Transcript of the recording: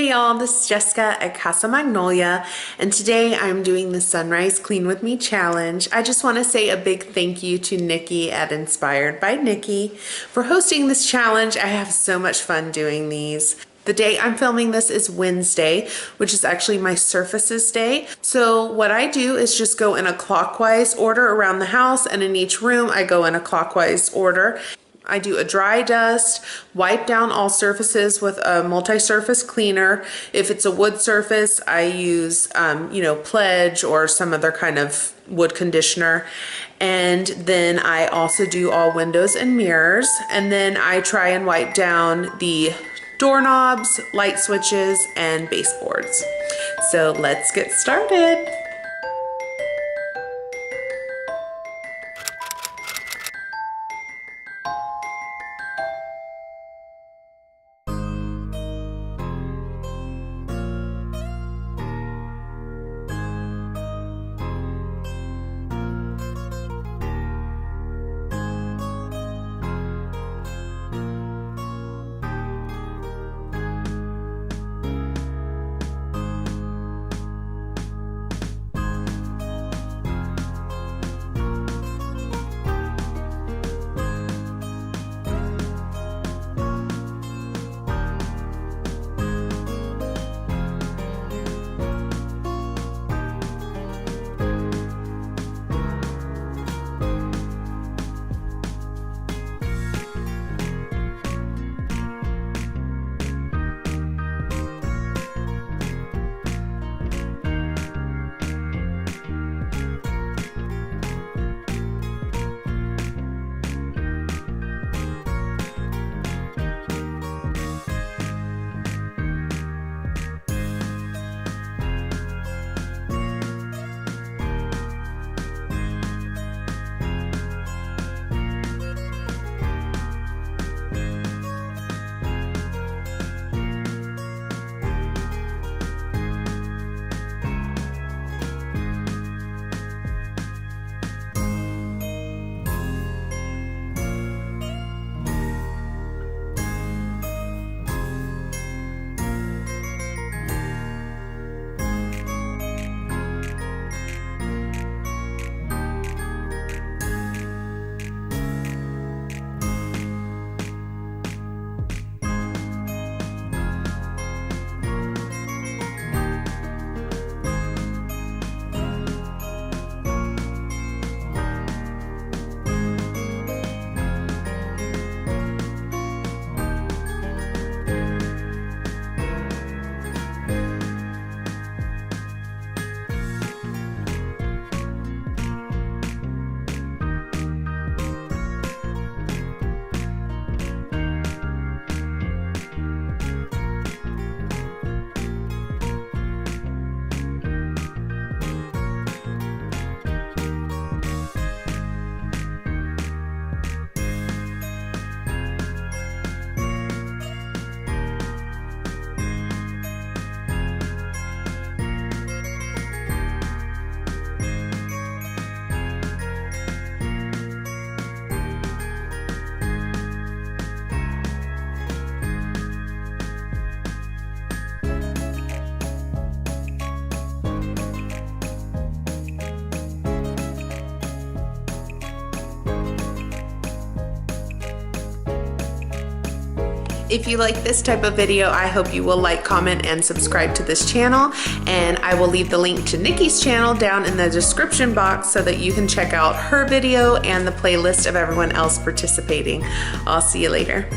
Hey y'all, this is Jessica at Casa Magnolia, and today I'm doing the Sunrise Clean With Me challenge. I just want to say a big thank you to Nikki at Inspired by Nikki for hosting this challenge. I have so much fun doing these. The day I'm filming this is Wednesday, which is actually my surfaces day. So what I do is just go in a clockwise order around the house, and in each room I go in a clockwise order. I do a dry dust, wipe down all surfaces with a multi-surface cleaner. If it's a wood surface, I use, Pledge or some other kind of wood conditioner. And then I also do all windows and mirrors. And then I try and wipe down the doorknobs, light switches, and baseboards. So let's get started. If you like this type of video, I hope you will like, comment, and subscribe to this channel. And I will leave the link to Nikki's channel down in the description box so that you can check out her video and the playlist of everyone else participating. I'll see you later.